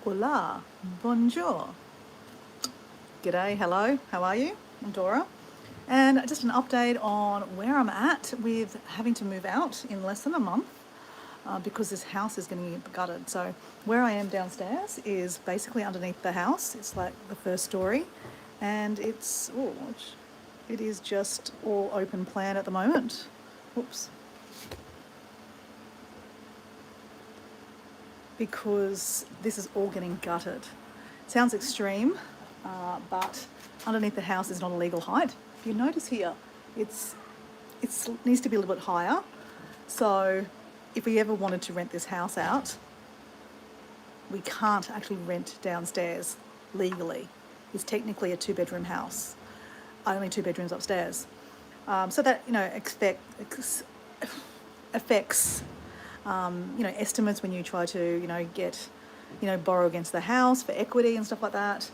Hola, bonjour. G'day, hello, how are you? I'm Dora. And just an update on where I'm at with having to move out in less than a month because this house is going to get gutted. So where I am downstairs is basically underneath the house. It's like the first story, and it is just all open plan at the moment. Oops. Because this is all getting gutted. Sounds extreme, but underneath the house is not a legal height. If you notice here, it needs to be a little bit higher. So if we ever wanted to rent this house out, we can't actually rent downstairs legally. It's technically a 2-bedroom house, only 2 bedrooms upstairs. So that, affects estimates when you try to, borrow against the house for equity and stuff like that.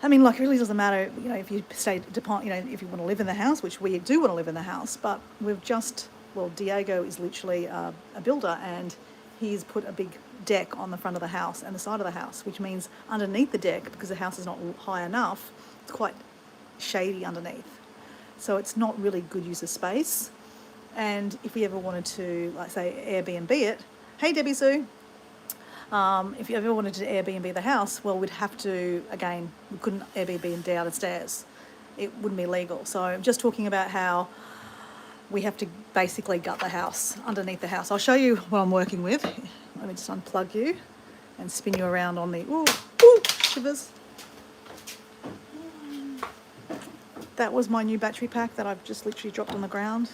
I mean, it really doesn't matter, if you if you want to live in the house, which we do want to live in the house, but Diego is literally a builder, and he's put a big deck on the front of the house and the side of the house, which means underneath the deck, because the house is not high enough, it's quite shady underneath. So it's not really good use of space. And if we ever wanted to, Airbnb it, hey Debbie Sue, if you ever wanted to Airbnb the house, we'd have to, again, we couldn't Airbnb downstairs. It wouldn't be legal. So I'm just talking about how we have to basically gut the house, underneath the house. I'll show you what I'm working with. Let me just unplug you and spin you around on the, shivers. That was my new battery pack that I've just literally dropped on the ground.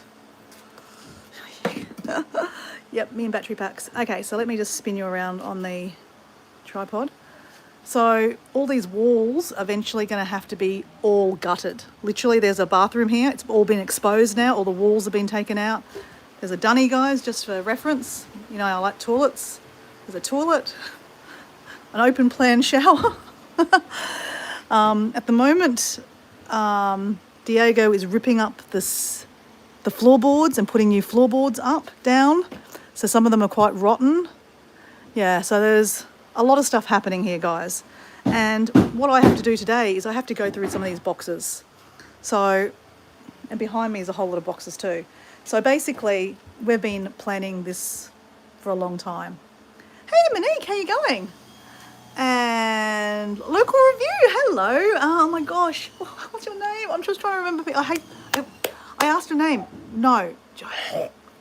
Yep, me and battery packs. Okay, so let me just spin you around on the tripod. So all these walls are eventually going to have to be all gutted. Literally, there's a bathroom here. It's all been exposed now. All the walls have been taken out. There's a dunny, guys, just for reference. I like toilets. There's a toilet, an open plan shower. At the moment, Diego is ripping up the floorboards and putting new floorboards down. So some of them are quite rotten. Yeah, so there's a lot of stuff happening here, guys. And what I have to do today is I have to go through some of these boxes. And behind me is a whole lot of boxes too. So basically, we've been planning this for a long time. Hey Monique, how you going? And local review, hello. Oh my gosh, what's your name? I'm just trying to remember. I asked your name. No.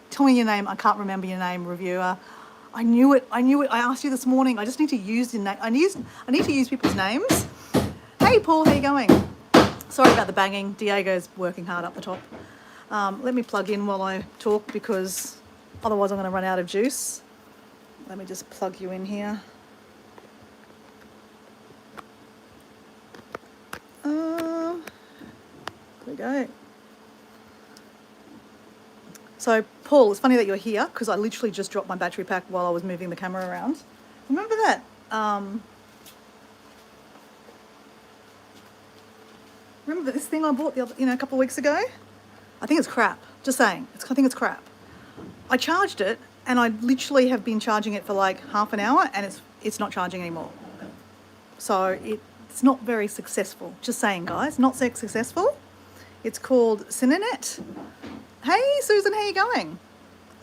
Tell me your name. I can't remember your name, reviewer. I knew it. I asked you this morning. I just need to use your name. I need to use people's names. Hey, Paul, how you going? Sorry about the banging. Diego's working hard up the top. Let me plug in while I talk, because otherwise I'm going to run out of juice. Let me just plug you in here. There we go. So, Paul, it's funny that you're here, because I literally just dropped my battery pack while I was moving the camera around. Remember that? Remember this thing I bought a couple of weeks ago? I think it's crap. Just saying. I think it's crap. I charged it, and I literally have been charging it for like half an hour, and it's not charging anymore. So it's not very successful. Just saying, guys, not successful. It's called Cinenet. Hey, Susan, how you going?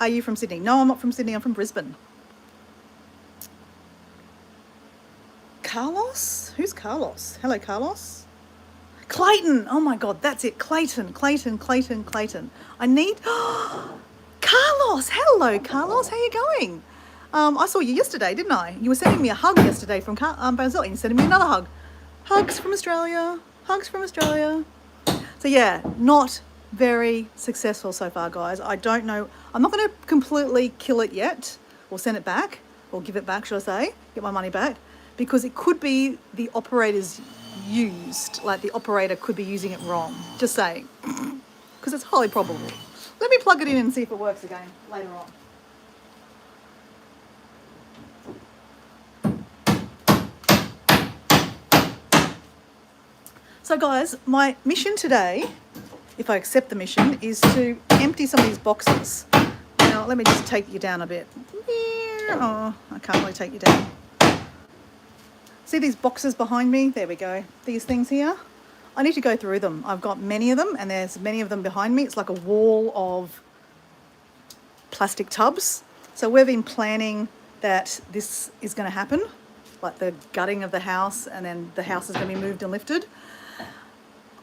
Are you from Sydney? No, I'm not from Sydney. I'm from Brisbane. Carlos? Who's Carlos? Hello, Carlos. Clayton. Oh, my God, that's it. Clayton. I need... Carlos. Hello, Carlos. How you going? I saw you yesterday, didn't I? You were sending me a hug yesterday from Brazil, and you're sending me another hug. Hugs from Australia. So, yeah, not very successful so far, guys. I don't know. I'm not going to completely kill it yet, or send it back, or give it back, should I say, get my money back, because it could be the operator's used, like the operator could be using it wrong. Just saying, because it's highly probable. Let me plug it in and see if it works again later on. So guys, my mission today, if I accept the mission, is to empty some of these boxes. Now, let me just take you down a bit. Oh, I can't really take you down. See these boxes behind me? There we go. These things here. I need to go through them. I've got many of them, and there's many of them behind me. It's like a wall of plastic tubs. So we've been planning that this is going to happen, like the gutting of the house, and then the house is going to be moved and lifted.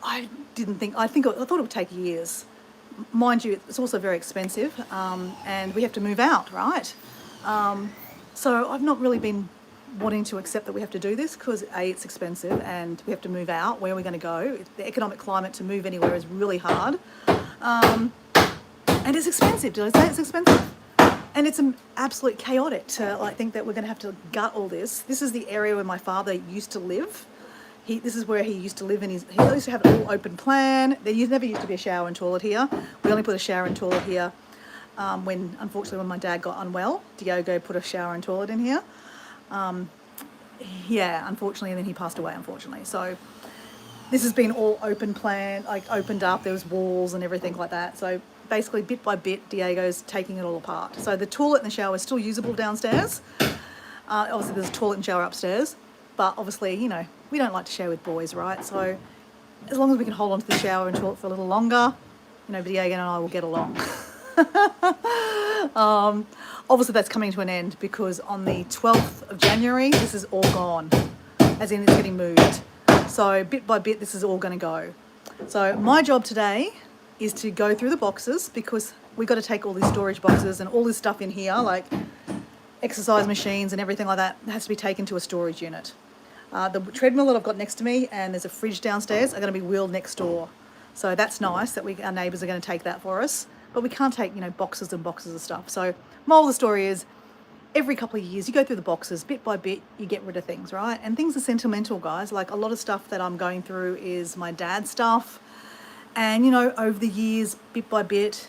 I thought it would take years. Mind you, it's also very expensive, and we have to move out, right? So I've not really been wanting to accept that we have to do this because A, it's expensive and we have to move out. Where are we going to go? The economic climate to move anywhere is really hard. And it's expensive. Did I say it's expensive? And it's absolute chaotic to like think that we're going to have to gut all this. This is the area where my father used to live. This is where he used to live, and he used to have an all open plan. There never used to be a shower and toilet here. We only put a shower and toilet here unfortunately, when my dad got unwell. Diogo put a shower and toilet in here. Yeah, unfortunately, and then he passed away, unfortunately. So this has been all open plan, like opened up. There was walls and everything like that. So basically, bit by bit, Diego's taking it all apart. So the toilet and the shower is still usable downstairs. Obviously, there's a toilet and shower upstairs. But obviously, you know, we don't like to share with boys, right? So as long as we can hold on to the shower and toilet for a little longer, you know, Diego and I will get along. Obviously, that's coming to an end because on the 12th of January, this is all gone, as in it's getting moved. So bit by bit, this is all going to go. So my job today is to go through the boxes because we've got to take all these storage boxes and all this stuff in here, like exercise machines and everything like that, has to be taken to a storage unit. The treadmill that I've got next to me and there's a fridge downstairs are going to be wheeled next door. So that's nice that our neighbours are going to take that for us. But we can't take, you know, boxes and boxes of stuff. So moral of the story is every couple of years you go through the boxes, bit by bit you get rid of things, right? And things are sentimental, guys. Like a lot of stuff that I'm going through is my dad's stuff. And, you know, over the years, bit by bit,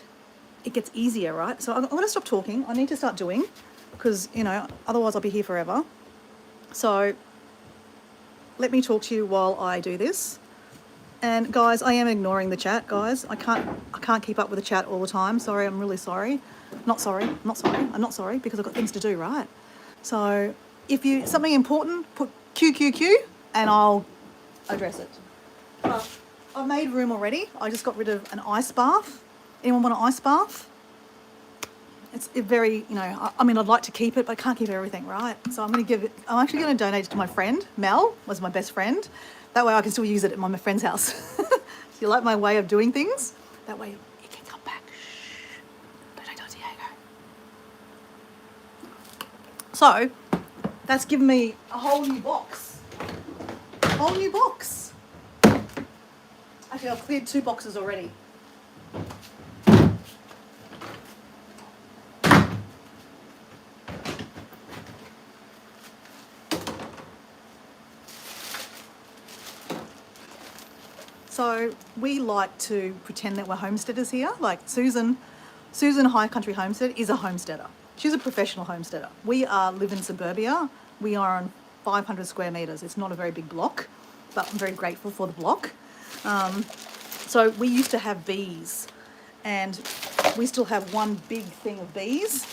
it gets easier, right? So I'm going to stop talking. I need to start doing because, you know, otherwise I'll be here forever. So let me talk to you while I do this. And guys, I am ignoring the chat, guys. I can't keep up with the chat all the time. Sorry, I'm really sorry. I'm not sorry because I've got things to do, right? So if something important, put QQQ and I'll address it. But I've made room already. I just got rid of an ice bath. Anyone want an ice bath? It's very, you know, I mean, I'd like to keep it, but I can't keep everything, right? So I'm actually going to donate it to my friend. Mel was my best friend. That way I can still use it at my friend's house. So you like my way of doing things? That way it can come back. Shh. Don't tell Diego. So that's given me a whole new box. Actually, I've cleared 2 boxes already. So we like to pretend that we're homesteaders here. Like Susan High Country Homestead is a homesteader. She's a professional homesteader. We live in suburbia. We are on 500 square metres. It's not a very big block, but I'm very grateful for the block. So we used to have bees, and we still have one big thing of bees.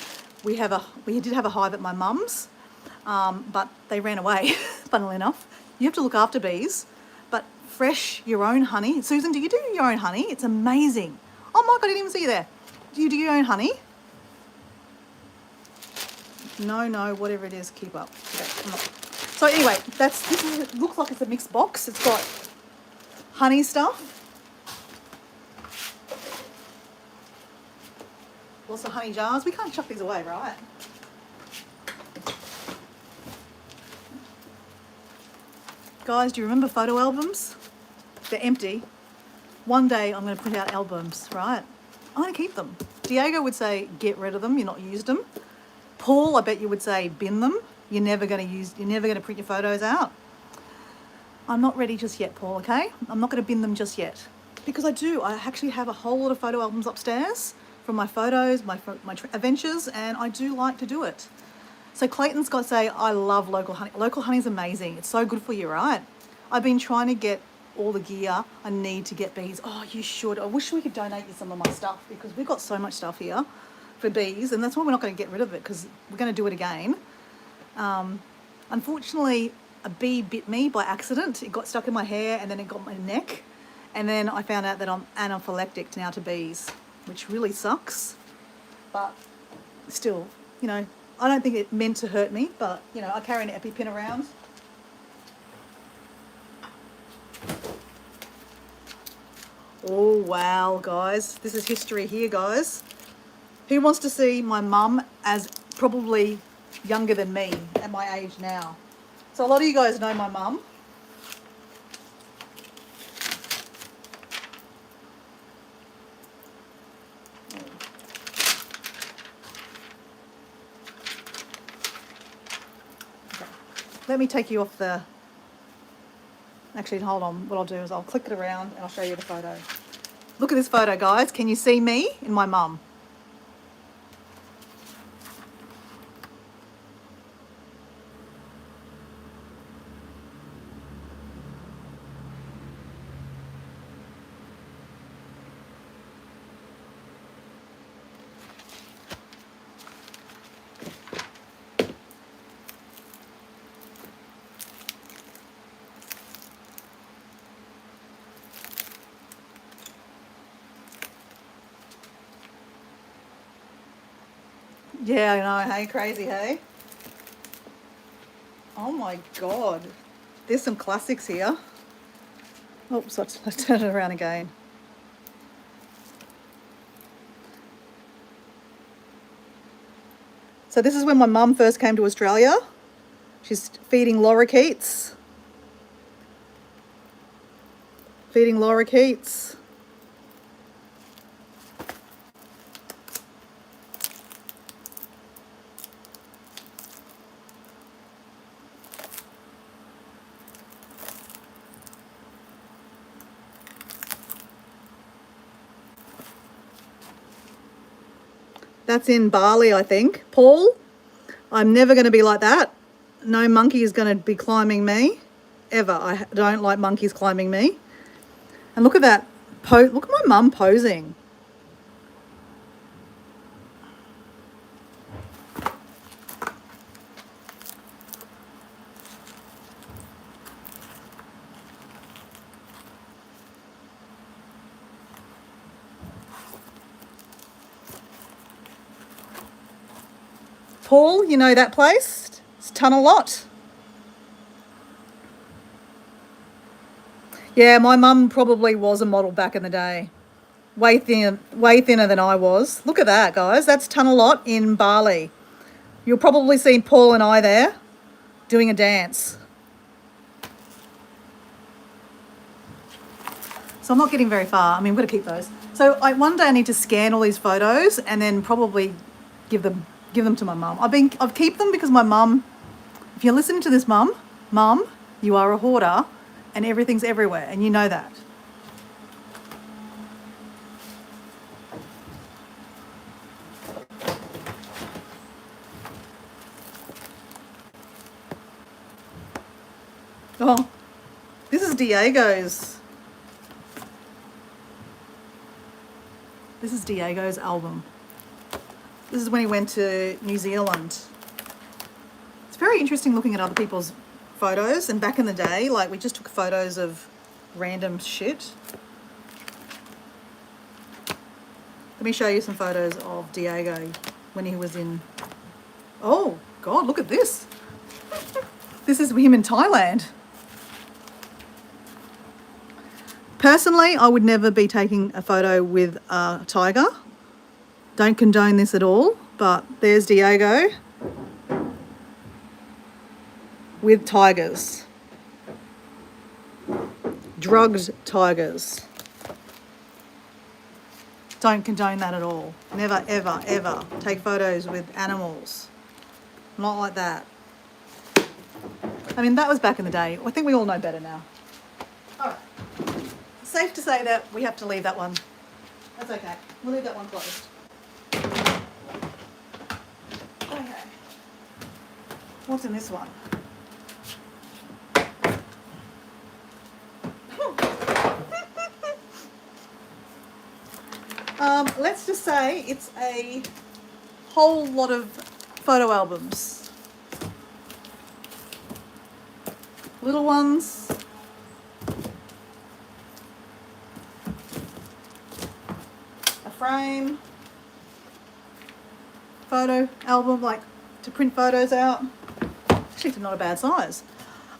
We did have a hive at my mum's, but they ran away, funnily enough. You have to look after bees. But fresh, your own honey. Susan, do you do your own honey? It's amazing. Oh my God, I didn't even see you there. Do you do your own honey? No, whatever it is, keep up. Okay, come on. So anyway, it looks like it's a mixed box. It's got honey stuff. Lots of honey jars. We can't chuck these away, right? Guys, do you remember photo albums? They're empty. One day I'm going to print out albums, right? I'm going to keep them. Diego would say, get rid of them, you're not used them. Paul, I bet you would say, bin them. You're never going to print your photos out. I'm not ready just yet, Paul, okay? I'm not going to bin them just yet. Because I actually have a whole lot of photo albums upstairs from my photos, my adventures, and I do like to do it. So Clayton's got to say, I love local honey. Local honey is amazing. It's so good for you, right? I've been trying to get all the gear I need to get bees. Oh, you should. I wish we could donate you some of my stuff because we've got so much stuff here for bees, and that's why we're not going to get rid of it because we're going to do it again. Unfortunately, a bee bit me by accident. It got stuck in my hair and then it got my neck. And then I found out that I'm anaphylactic now to bees, which really sucks. But still, you know, I don't think it meant to hurt me, but, you know, I carry an EpiPen around. Oh, wow, guys. This is history here, guys. Who wants to see my mum as probably younger than me at my age now? So a lot of you guys know my mum. Okay. Let me take you off the... Actually, hold on. What I'll do is I'll click it around and I'll show you the photo. Look at this photo, guys. Can you see me and my mum? Yeah, I know, hey, crazy, hey? Oh my God. There's some classics here. Oops, let's turn it around again. So this is when my mum first came to Australia. She's feeding lorikeets. Feeding lorikeets. That's in Bali, I think. Paul, I'm never going to be like that. No monkey is going to be climbing me, ever. I don't like monkeys climbing me. And look at that. Look at my mum posing. Paul, you know that place? It's Tunnelot. Yeah, my mum probably was a model back in the day. Way thinner than I was. Look at that, guys. That's Tunnelot in Bali. You'll probably see Paul and I there doing a dance. So I'm not getting very far. I mean, I'm going to keep those. So one day I need to scan all these photos and then probably give them to my mum. I've keep them because my mum, if you're listening to this, mum, you are a hoarder and everything's everywhere and you know that. Oh, this is Diego's. This is Diego's album. This is when he went to New Zealand. It's very interesting looking at other people's photos. And back in the day, like, we just took photos of random shit. Let me show you some photos of Diego when he was in... Oh, God, look at this. This is him in Thailand. Personally, I would never be taking a photo with a tiger. Don't condone this at all, but there's Diego with tigers. Drugged tigers. Don't condone that at all. Never, ever, ever take photos with animals. Not like that. I mean, that was back in the day. I think we all know better now. All right. Safe to say that we have to leave that one. That's okay. We'll leave that one closed. Okay. What's in this one? Let's just say it's a whole lot of photo albums. little ones. A frame. Photo album, like to print photos out. Actually, it's not a bad size.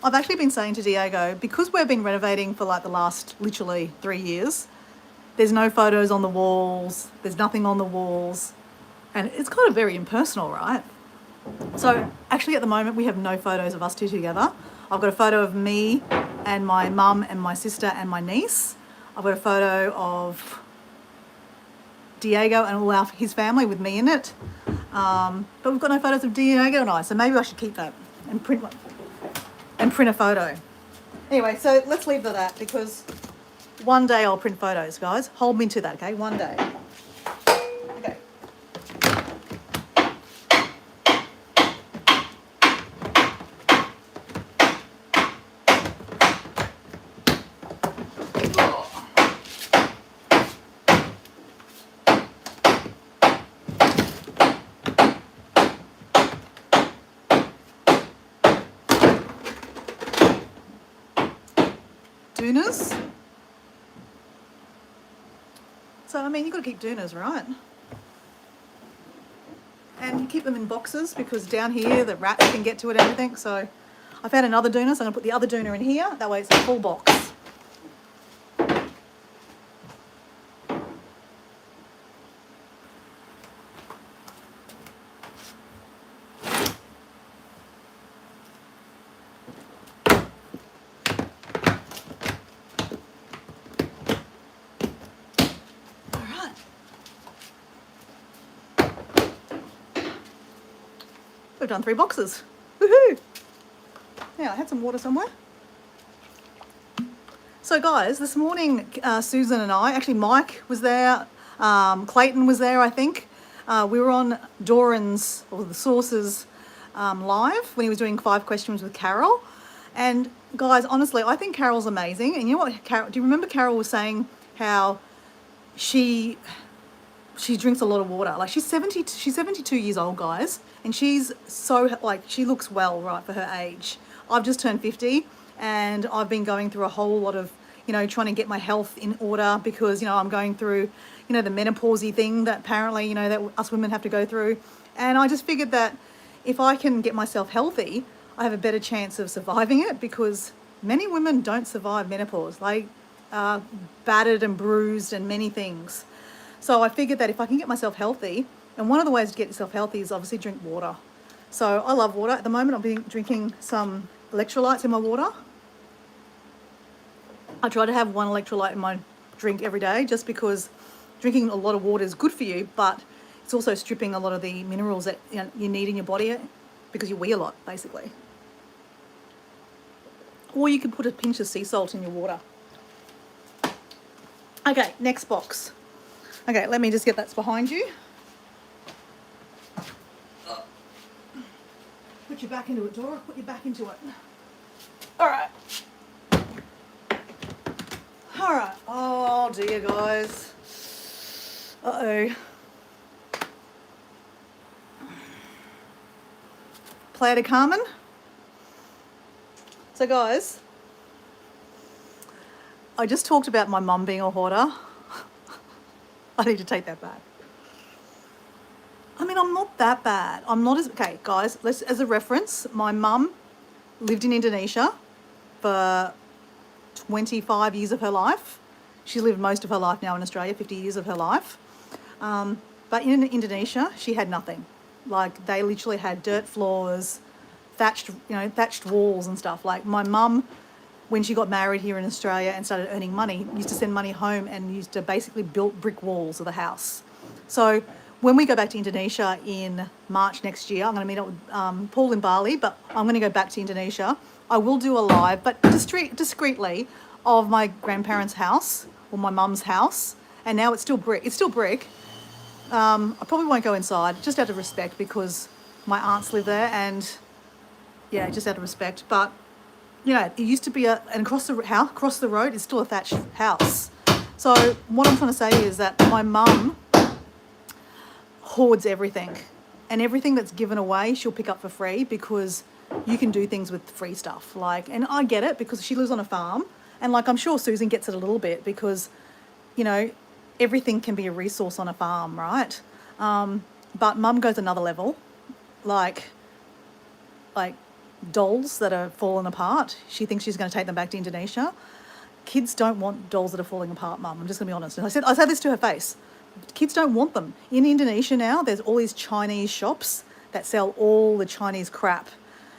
I've actually been saying to Diego, because we've been renovating for like the last literally 3 years, there's no photos on the walls, there's nothing on the walls, and it's kind of very impersonal, right? So actually at the moment we have no photos of us two together. I've got a photo of me and my mum and my sister and my niece. I've got a photo of Diego and all his family with me in it. But we've got no photos of Diego and I, so maybe I should keep that and print a photo. Anyway, so let's leave that because one day I'll print photos, guys. Hold me to that, okay? One day. Okay. Doonas. So, I mean, you've got to keep doonas, right? And you keep them in boxes because down here the rats can get to it and everything. So I found another doona, so I'm going to put the other doona in here. That way it's a full box. We've done 3 boxes. Woohoo! Now, I had some water somewhere. So guys, this morning Susan and I, actually Mike was there, Clayton was there I think. We were on Doran's, or the Sources live when he was doing 5 questions with Carol. And guys, honestly, I think Carol's amazing. And you know what, Carol, do you remember Carol was saying how she drinks a lot of water? Like she's 72 years old, guys. And she's so, like, she looks well, right, for her age. I've just turned 50 and I've been going through a whole lot of, you know, trying to get my health in order because, you know, I'm going through, you know, the menopausey thing that apparently, you know, that us women have to go through. And I just figured that if I can get myself healthy, I have a better chance of surviving it because many women don't survive menopause. They are battered and bruised and many things. So I figured that if I can get myself healthy, and one of the ways to get yourself healthy is obviously drink water. So I love water. At the moment, I've been drinking some electrolytes in my water. I try to have 1 electrolyte in my drink every day just because drinking a lot of water is good for you, but it's also stripping a lot of the minerals that you need in your body because you wee a lot, basically. Or you can put a pinch of sea salt in your water. Okay, next box. Okay, let me just get that behind you. Put your back into it, Dora. Put your back into it. All right. All right. Oh, dear, guys. Uh-oh. Playa del Carmen. So, guys, I just talked about my mum being a hoarder. I need to take that back. I mean, I'm not that bad. I'm not as... Okay, guys, as a reference, my mum lived in Indonesia for 25 years of her life. She's lived most of her life now in Australia, 50 years of her life. But in Indonesia, she had nothing. Like, they literally had dirt floors, thatched walls and stuff. Like, my mum, when she got married here in Australia and started earning money, used to send money home and used to basically build brick walls of the house. So when we go back to Indonesia in March next year, I'm going to meet up with Paul in Bali, but I'm going to go back to Indonesia. I will do a live, but discreetly, of my grandparents' house or my mum's house. And now it's still brick. It's still brick. I probably won't go inside, just out of respect, because my aunts live there, and yeah, just out of respect. But you know, it used to be and across the road is still a thatched house. So what I'm trying to say is that my mum hoards everything, and everything that's given away she'll pick up for free because you can do things with free stuff. Like, and I get it because she lives on a farm, and like I'm sure Susan gets it a little bit because, you know, everything can be a resource on a farm, right? But Mum goes another level, like dolls that are falling apart. She thinks she's going to take them back to Indonesia. Kids don't want dolls that are falling apart, Mum. I'm just going to be honest. And I said this to her face. Kids don't want them. In Indonesia now, there's all these Chinese shops that sell all the Chinese crap,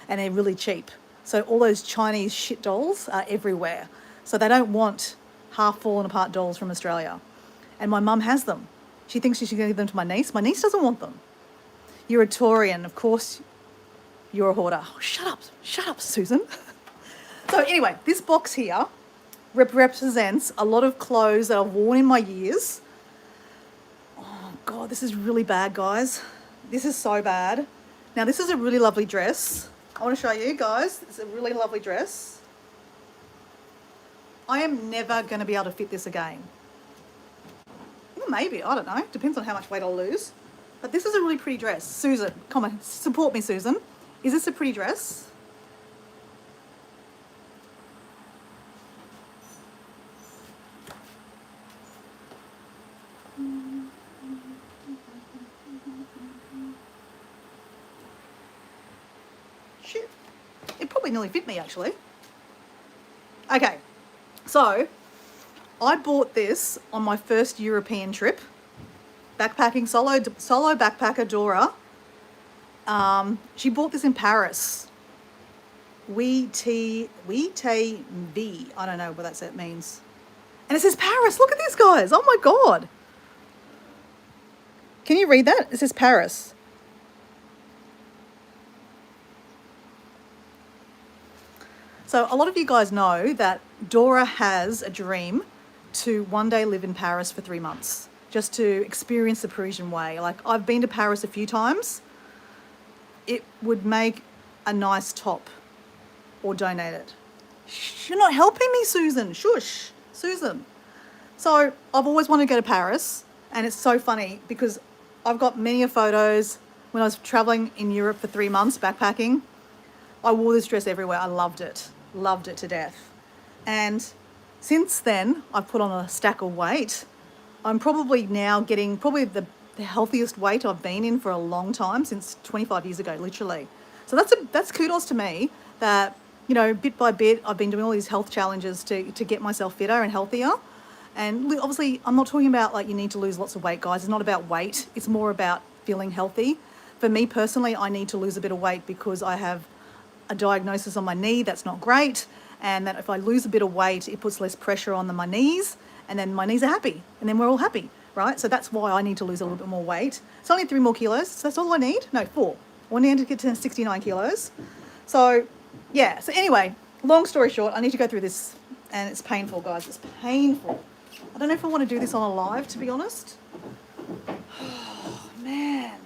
and they're really cheap. So all those Chinese shit dolls are everywhere. So they don't want half fallen apart dolls from Australia. And my mum has them. She thinks she should give them to my niece. My niece doesn't want them. You're a Taurian. Of course, you're a hoarder. Oh, shut up, Susan. So anyway, this box here represents a lot of clothes that I've worn in my years. Oh God, this is really bad, guys. This is so bad. Now this is a really lovely dress. I want to show you guys. It's a really lovely dress. I am never going to be able to fit this again. Well, maybe, I don't know. Depends on how much weight I'll lose. But this is a really pretty dress. Susan, come on, support me, Susan. Is this a pretty dress? Shit. It probably nearly fit me, actually. Okay, so I bought this on my first European trip. Backpacking, solo backpacker Dora. She bought this in Paris. We te V. I don't know what that means. And it says Paris. Look at this, guys. Oh my God. Can you read that? It says Paris. So a lot of you guys know that Dora has a dream to one day live in Paris for 3 months, just to experience the Parisian way. Like, I've been to Paris a few times. It would make a nice top, or donate it. Shh, you're not helping me, Susan. Shush, Susan. So I've always wanted to go to Paris, and it's so funny because I've got many photos when I was traveling in Europe for 3 months backpacking. I wore this dress everywhere. I loved it to death. And since then, I've put on a stack of weight. I'm probably now getting the healthiest weight I've been in for a long time, since 25 years ago, literally. So that's kudos to me that, you know, bit by bit, I've been doing all these health challenges to get myself fitter and healthier. And obviously, I'm not talking about like you need to lose lots of weight, guys. It's not about weight. It's more about feeling healthy. For me personally, I need to lose a bit of weight because I have a diagnosis on my knee that's not great. And that if I lose a bit of weight, it puts less pressure on my knees, and then my knees are happy, and then we're all happy, right? So that's why I need to lose a little bit more weight. It's only 3 more kilos, so that's all I need. No, 4. I need to get to 69 kilos. So, yeah. So anyway, long story short, I need to go through this, and it's painful, guys. It's painful. I don't know if I want to do this on a live, to be honest. Oh, man.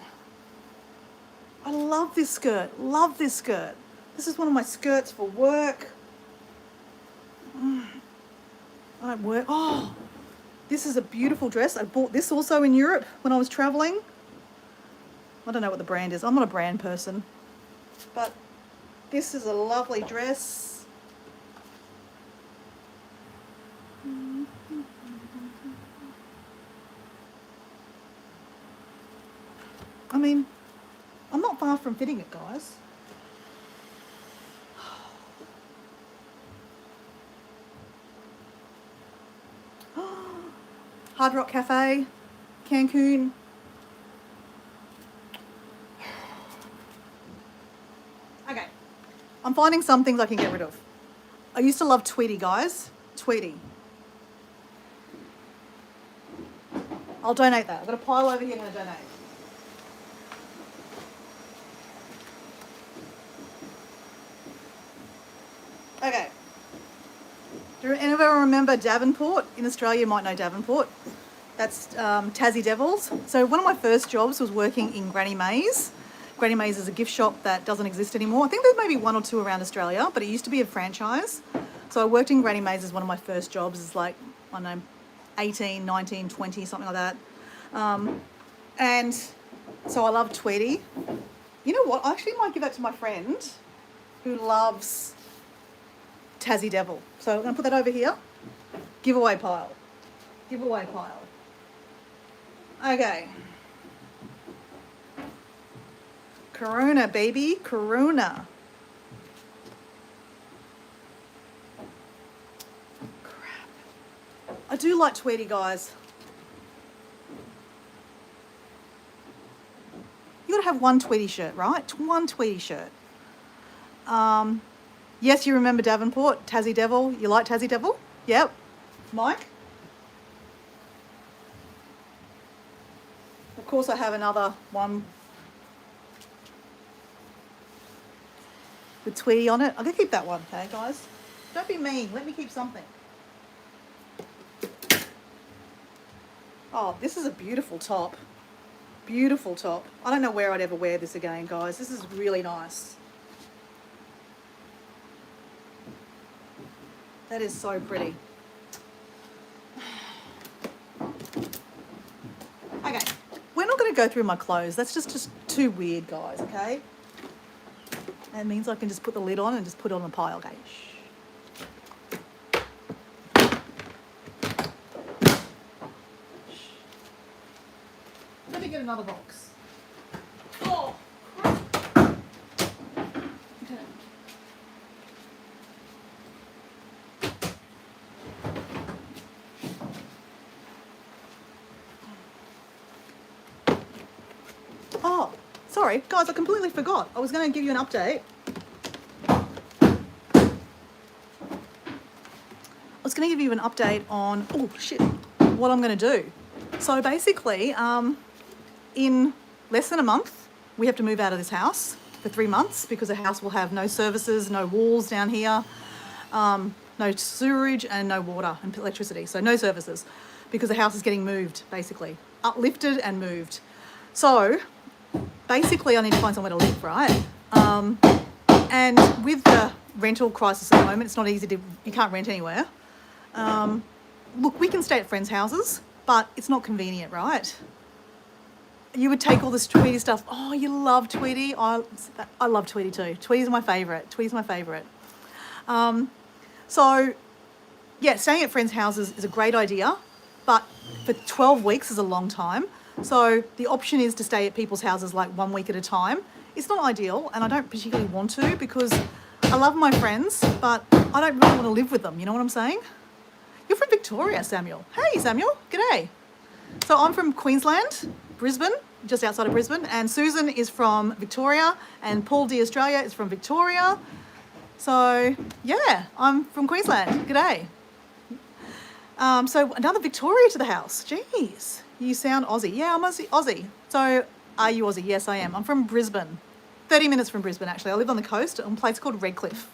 I love this skirt. Love this skirt. This is one of my skirts for work. I don't work. Oh, this is a beautiful dress. I bought this also in Europe when I was traveling. I don't know what the brand is. I'm not a brand person. But this is a lovely dress. I mean, I'm not far from fitting it, guys. Hard Rock Cafe, Cancun. Okay, I'm finding some things I can get rid of. I used to love Tweety, guys. Tweety. I'll donate that. I've got a pile over here I'm going to donate. Okay. Do anyone remember Davenport? In Australia, you might know Davenport. That's Tassie Devils. So one of my first jobs was working in Granny Mays. Granny Mays is a gift shop that doesn't exist anymore. I think there's maybe 1 or 2 around Australia, but it used to be a franchise. So I worked in Granny Mays as one of my first jobs. It's like, I don't know, 18, 19, 20, something like that. And so I love Tweety. You know what? I actually might give that to my friend who loves Tassie Devil. So I'm going to put that over here. Giveaway pile. Giveaway pile. Okay. Corona, baby. Corona. Crap. I do like Tweety, guys. You got to have one Tweety shirt, right? One Tweety shirt. Yes, you remember Davenport, Tassie Devil. You like Tassie Devil? Yep. Mike? Of course, I have another one with Tweety on it. I'm going to keep that one, okay, guys? Don't be mean. Let me keep something. Oh, this is a beautiful top. Beautiful top. I don't know where I'd ever wear this again, guys. This is really nice. That is so pretty. Okay, we're not going to go through my clothes. That's just too weird, guys, okay? That means I can just put the lid on and just put it on the pile, okay? Let me get another box. Oh, okay. Oh, sorry, guys, I completely forgot. I was going to give you an update. On, oh shit, what I'm going to do. So basically, in less than a month, we have to move out of this house for 3 months because the house will have no services, no walls down here, no sewerage and no water and electricity. So no services because the house is getting moved, basically. Uplifted and moved. So basically I need to find somewhere to live, right? And with the rental crisis at the moment, it's not easy to, you can't rent anywhere. Look, we can stay at friends' houses, but it's not convenient, right? You would take all this Tweety stuff. Oh, you love Tweety. I love Tweety too. Tweety's my favourite. Tweety's my favourite. So, yeah, staying at friends' houses is a great idea, but for 12 weeks is a long time. So the option is to stay at people's houses like 1 week at a time. It's not ideal, and I don't particularly want to because I love my friends, but I don't really want to live with them. You know what I'm saying? You're from Victoria, Samuel. Hey, Samuel. G'day. So I'm from Queensland, Brisbane, just outside of Brisbane, and Susan is from Victoria, and Paul D. Australia is from Victoria. So, yeah, I'm from Queensland. G'day. So another Victoria to the house. Jeez, you sound Aussie. Yeah, I'm Aussie. So, are you Aussie? Yes, I am. I'm from Brisbane. 30 minutes from Brisbane, actually. I live on the coast, in a place called Redcliffe.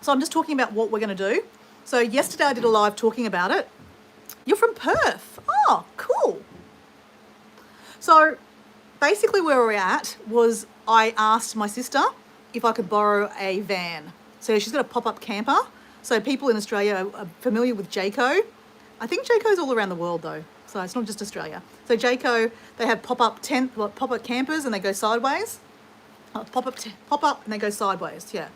So I'm just talking about what we're going to do. So yesterday I did a live talking about it. You're from Perth. Oh, cool. So basically where we're at was I asked my sister if I could borrow a van. So she's got a pop-up camper. So people in Australia are familiar with Jayco. I think Jayco's all around the world though. So it's not just Australia. So Jayco, they have pop-up campers and they go sideways. Pop-up and they go sideways, yeah.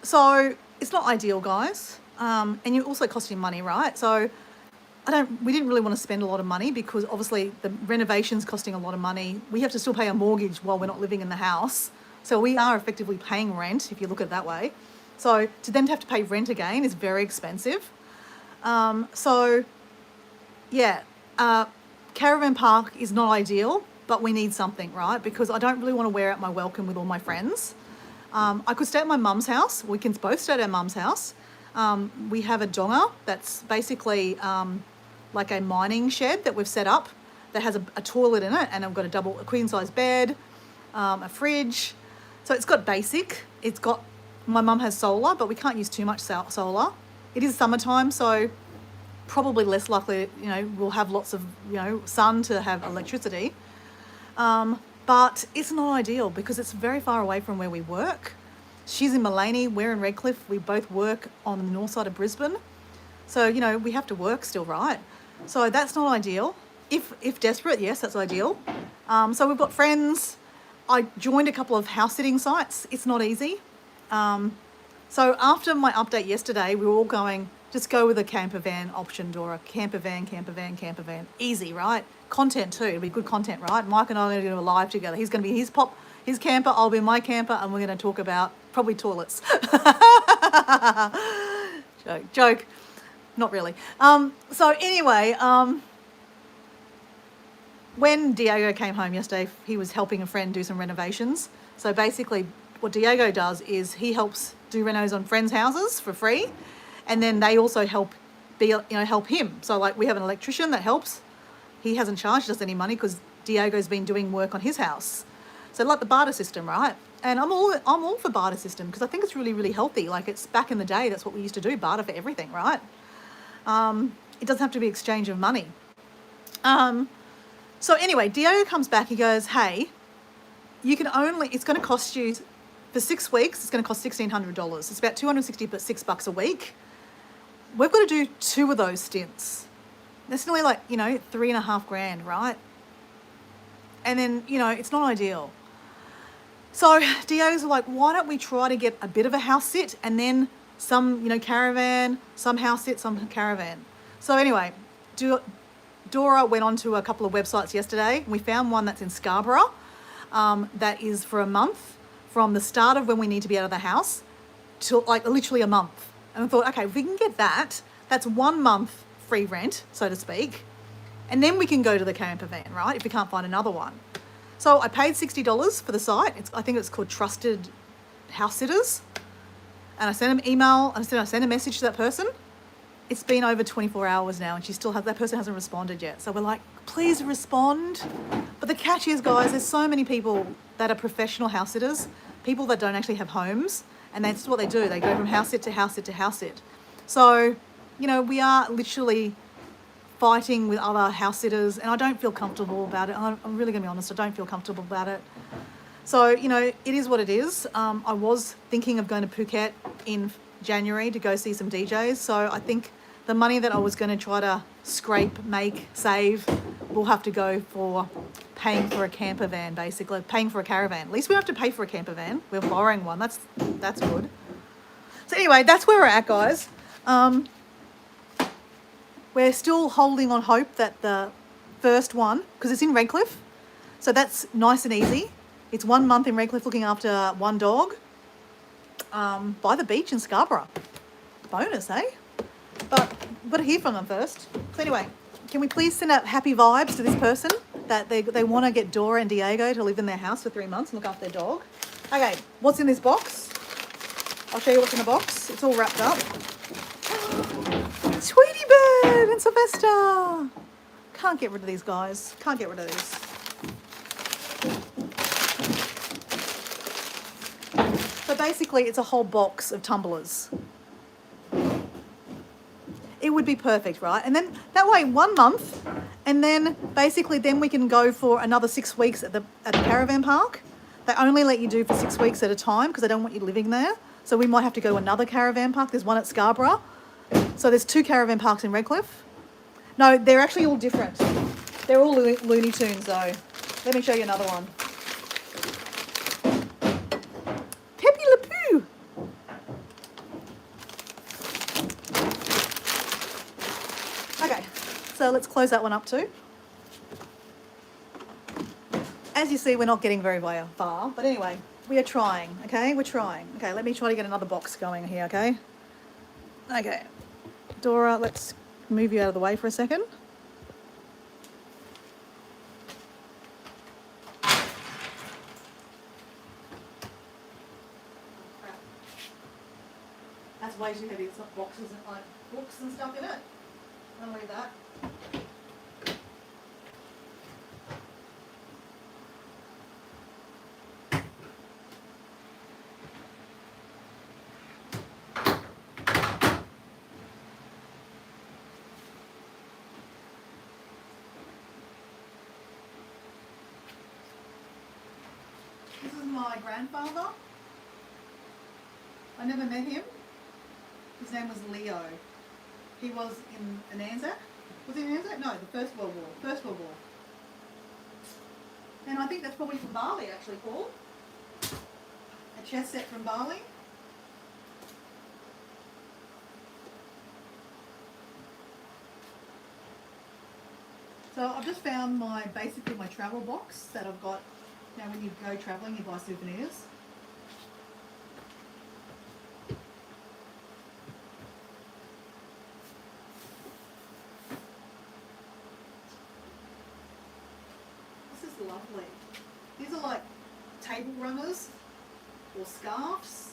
So it's not ideal, guys. And you're also costing money, right? So we didn't really want to spend a lot of money because obviously the renovation's costing a lot of money. We have to still pay a mortgage while we're not living in the house. So we are effectively paying rent, if you look at it that way. So to then have to pay rent again is very expensive. So yeah, caravan park is not ideal, but we need something, right? Because I don't really want to wear out my welcome with all my friends. I could stay at my mum's house. We can both stay at our mum's house. We have a donga that's basically like a mining shed that we've set up that has a toilet in it, and I've got a queen size bed, a fridge. So it's got basic. My mum has solar, but we can't use too much solar. It is summertime, so probably less likely, we'll have lots of, sun to have electricity. But it's not ideal because it's very far away from where we work. She's in Mullaney, we're in Redcliffe. We both work on the north side of Brisbane. So, we have to work still, right? So that's not ideal. If desperate, yes, that's ideal. So we've got friends. I joined a couple of house sitting sites. It's not easy. So after my update yesterday, we were all going, just go with a camper van option, Dora. Camper van, camper van, camper van. Easy, right? Content too. It'll be good content, right? Mike and I are going to do a live together. He's going to be his camper, I'll be my camper, and we're going to talk about probably toilets. Joke. Not really. So anyway, when Diego came home yesterday, he was helping a friend do some renovations. So basically what Diego does is he helps do renos on friends' houses for free, and then they also help him. So like we have an electrician that helps. He hasn't charged us any money because Diego's been doing work on his house. So like the barter system, right? And I'm all for barter system because I think it's really, really healthy. Like it's back in the day, that's what we used to do, barter for everything, right? It doesn't have to be exchange of money. So anyway, Diego comes back, he goes, hey, it's going to cost you, for 6 weeks, it's going to cost $1,600. It's about $266 a week. We've got to do 2 of those stints. That's nearly like, $3,500, right? And then, it's not ideal. So Diego's like, why don't we try to get a bit of a house sit and then some, caravan, some house sit, some caravan. So anyway, Dora went on to a couple of websites yesterday. We found one that's in Scarborough that is for a month from the start of when we need to be out of the house to like literally a month. And I thought, okay, if we can get that, that's 1 month free rent, so to speak. And then we can go to the camper van, right? If we can't find another one. So I paid $60 for the site. I think it's called Trusted House Sitters. And I sent an email, and I sent a message to that person. It's been over 24 hours now, and that person hasn't responded yet. So we're like, please respond. But the catch is, guys, there's so many people that are professional house sitters, people that don't actually have homes, and that's what they do. They go from house sit to house sit to house sit. So, we are literally fighting with other house sitters, and I don't feel comfortable about it. I'm really going to be honest, I don't feel comfortable about it. So, it is what it is. I was thinking of going to Phuket in January to go see some DJs. So I think the money that I was going to try to scrape, save, will have to go for paying for a camper van, basically. Paying for a caravan. At least we don't have to pay for a camper van. We're borrowing one. That's good. So anyway, that's where we're at, guys. We're still holding on hope that the first one, because it's in Redcliffe, so that's nice and easy. It's 1 month in Redcliffe looking after one dog by the beach in Scarborough. Bonus, eh? But we've got to hear from them first. So anyway, can we please send out happy vibes to this person that they want to get Dora and Diego to live in their house for 3 months and look after their dog. Okay, what's in this box? I'll show you what's in the box. It's all wrapped up. Sweetie Bird and Sylvester. Can't get rid of these guys. Can't get rid of these. So basically, it's a whole box of tumblers. It would be perfect, right? And then that way, 1 month, and then basically then we can go for another 6 weeks at the caravan park. They only let you do for 6 weeks at a time because they don't want you living there. So we might have to go to another caravan park. There's one at Scarborough. So there's 2 caravan parks in Redcliffe. No, they're actually all different. They're all Looney Tunes though. Let me show you another one. Pepe Le Pew. Okay, so let's close that one up too. As you see, we're not getting very far, but anyway, we are trying, okay? We're trying. Okay, let me try to get another box going here, okay? Okay. Dora, let's move you out of the way for a second. That's way too heavy. It's not boxes and like books and stuff in it. I'll leave that. This is my grandfather. I never met him. His name was Leo. He was in Anzac. Was he in Anzac? No, the First World War. First World War. And I think that's probably from Bali, actually, Paul. A chess set from Bali. So I've just found basically my travel box that I've got. Now when you go travelling, you buy souvenirs. This is lovely. These are like table runners or scarves.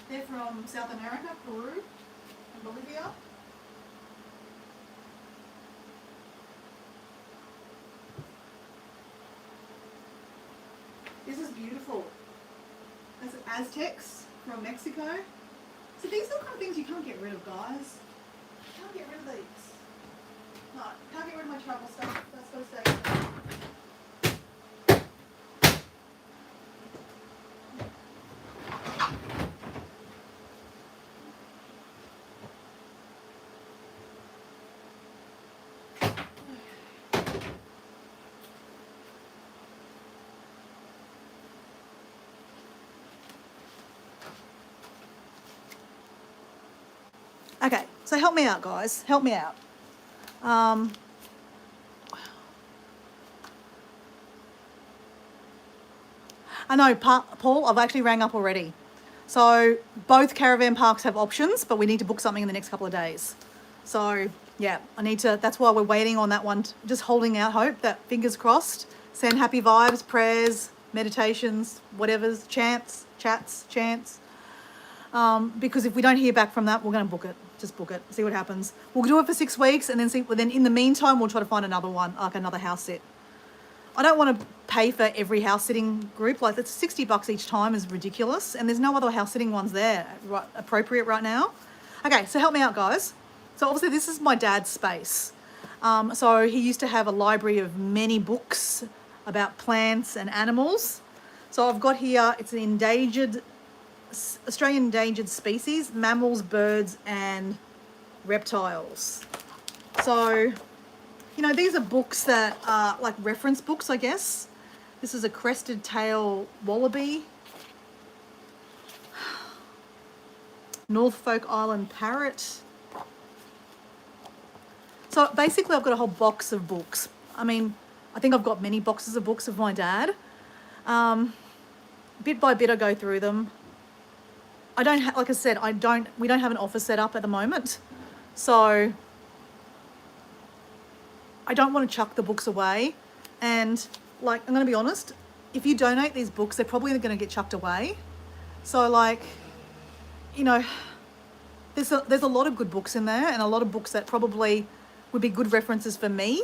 They're from South America, Peru and Bolivia. This is beautiful. That's Aztecs from Mexico. So these are the kind of things you can't get rid of, guys. You can't get rid of these. No, can't get rid of my travel stuff. That's got to stay. Okay, so help me out, guys. Help me out. I know, Paul, I've actually rang up already. So both caravan parks have options, but we need to book something in the next couple of days. So yeah, that's why we're waiting on that one. Just holding out hope that, fingers crossed, send happy vibes, prayers, meditations, whatever's, chants. Because if we don't hear back from that, we're going to book it. Just book it, see what happens. We'll do it for 6 weeks and then in the meantime, we'll try to find another one, like another house sit. I don't want to pay for every house sitting group. Like, it's $60 each time is ridiculous. And there's no other house sitting ones there appropriate right now. Okay, so help me out, guys. So obviously this is my dad's space. So he used to have a library of many books about plants and animals. So I've got here, it's an Australian endangered species, mammals, birds and reptiles. So, you know, these are books that are like reference books, I guess. This is a crested tail wallaby, Norfolk Island parrot. So basically I've got a whole box of books. I mean, I think I've got many boxes of books of my dad. Bit by bit I go through them. Like I said, we don't have an office set up at the moment. So I don't want to chuck the books away. And like, I'm going to be honest, if you donate these books, they're probably going to get chucked away. So like, you know, there's a lot of good books in there and a lot of books that probably would be good references for me.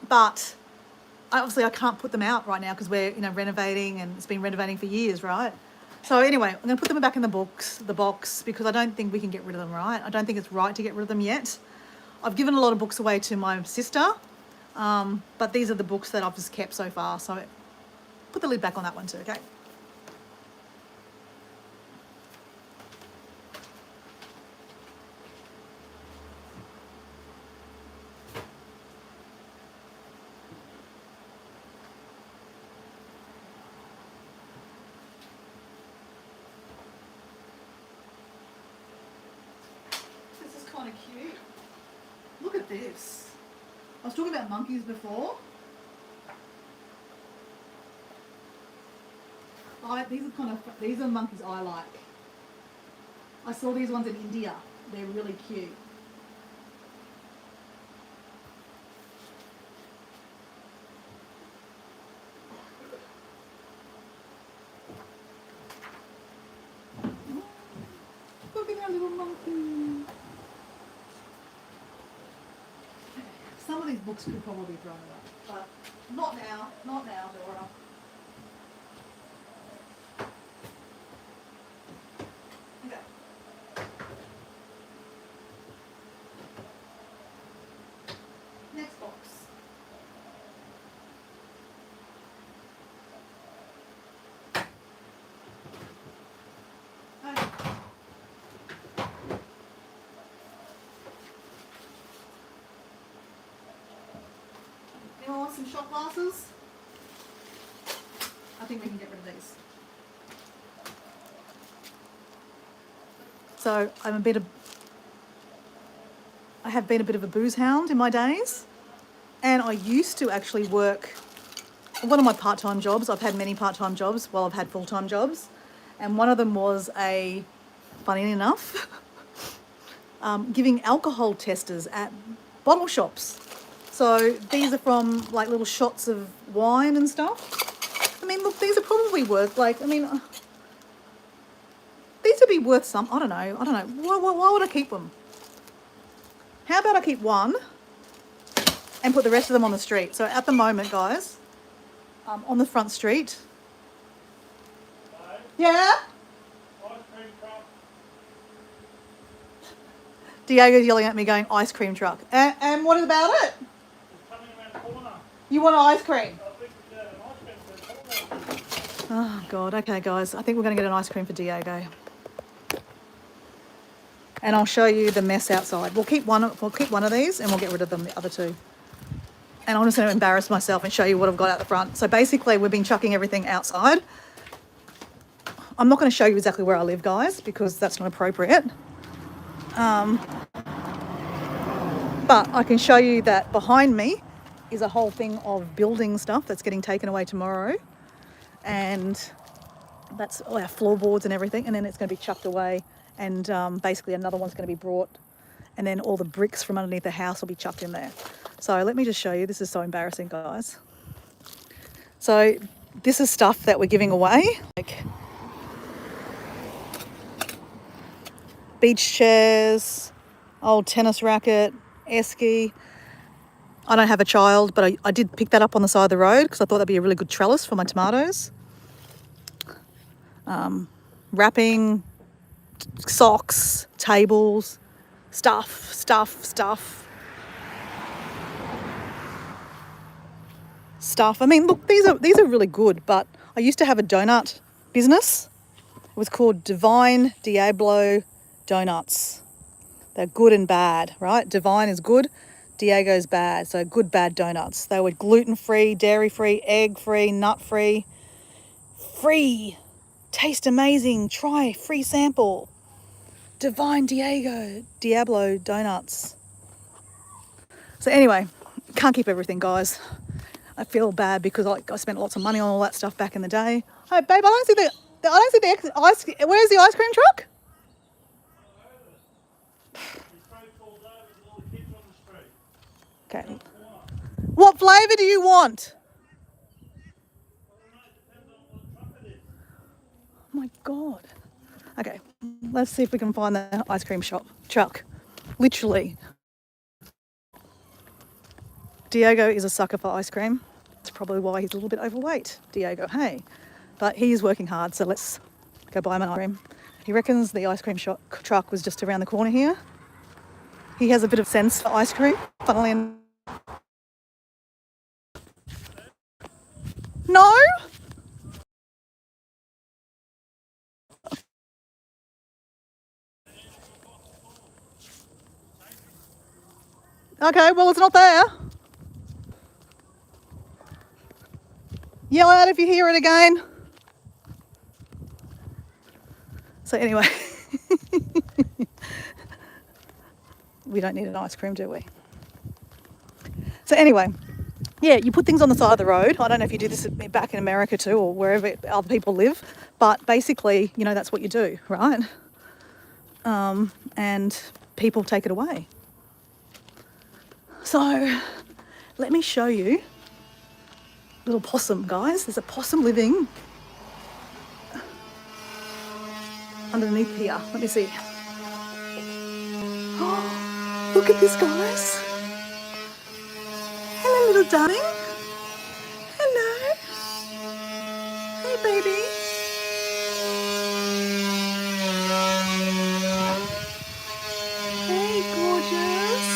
But obviously I can't put them out right now because we're, you know, renovating and it's been renovating for years, right? So anyway, I'm going to put them back in the box, because I don't think we can get rid of them, right? I don't think it's right to get rid of them yet. I've given a lot of books away to my sister, but these are the books that I've just kept so far. So put the lid back on that one too, okay? Kind of cute. Look at this. I was talking about monkeys before. These are monkeys I like. I saw these ones in India. They're really cute. Look at that little monkey. Some of these books could probably be thrown away, but not now, Dora. Okay. Next box. Okay. want some shot glasses? I think we can get rid of these. So I have been a bit of a booze hound in my days, and I used to actually work one of my part-time jobs. I've had many part-time jobs while I've had full-time jobs, and one of them was funny enough, giving alcohol testers at bottle shops. So these are from like little shots of wine and stuff. I mean, look, these are probably worth these would be worth some. I don't know. Why would I keep them? How about I keep one and put the rest of them on the street? So at the moment, guys, on the front street. Yeah? Diego's yelling at me going, ice cream truck. And what about it? It's coming around the corner. You want ice cream? I think we get an ice cream for the corner. Oh, God. Okay, guys. I think we're going to get an ice cream for Diego. And I'll show you the mess outside. We'll keep one of these and we'll get rid of them, the other two. And I'm just going to embarrass myself and show you what I've got out the front. So basically, we've been chucking everything outside. I'm not going to show you exactly where I live, guys, because that's not appropriate. But I can show you that behind me is a whole thing of building stuff that's getting taken away tomorrow. And that's all our floorboards and everything. And then it's going to be chucked away. And basically another one's going to be brought. And then all the bricks from underneath the house will be chucked in there. So let me just show you. This is so embarrassing, guys. So this is stuff that we're giving away. Like beach chairs, old tennis racket, esky. I don't have a child, but I did pick that up on the side of the road because I thought that'd be a really good trellis for my tomatoes. Wrapping, socks, tables, stuff. I mean, look, these are really good, but I used to have a donut business. It was called Divine Diablo Donuts. They're good and bad, right? Divine is good, Diego's bad. So good, bad donuts. They were gluten-free, dairy-free, egg-free, nut-free, free, taste amazing, try, free sample. Divine Diablo Donuts. So anyway, can't keep everything, guys. I feel bad because I spent lots of money on all that stuff back in the day. Hey, babe, I don't see the ice. Where's the ice cream truck? Okay. What flavour do you want? Oh my God. Okay, let's see if we can find the ice cream shop truck. Literally. Diego is a sucker for ice cream. That's probably why he's a little bit overweight, Diego, hey. But he is working hard, so let's go buy him an ice cream. He reckons the ice cream truck was just around the corner here. He has a bit of sense for ice cream, funnily enough. No? Okay, well, it's not there. Yell out if you hear it again. So anyway, we don't need an ice cream, do we? So anyway, yeah, you put things on the side of the road. I don't know if you do this back in America too, or wherever other people live, but basically, you know, that's what you do, right? And people take it away. So let me show you little possum, guys. There's a possum living underneath here. Let me see. Oh, look at this, guys. Hello, little darling. Hello. Hey, baby. Hey, gorgeous.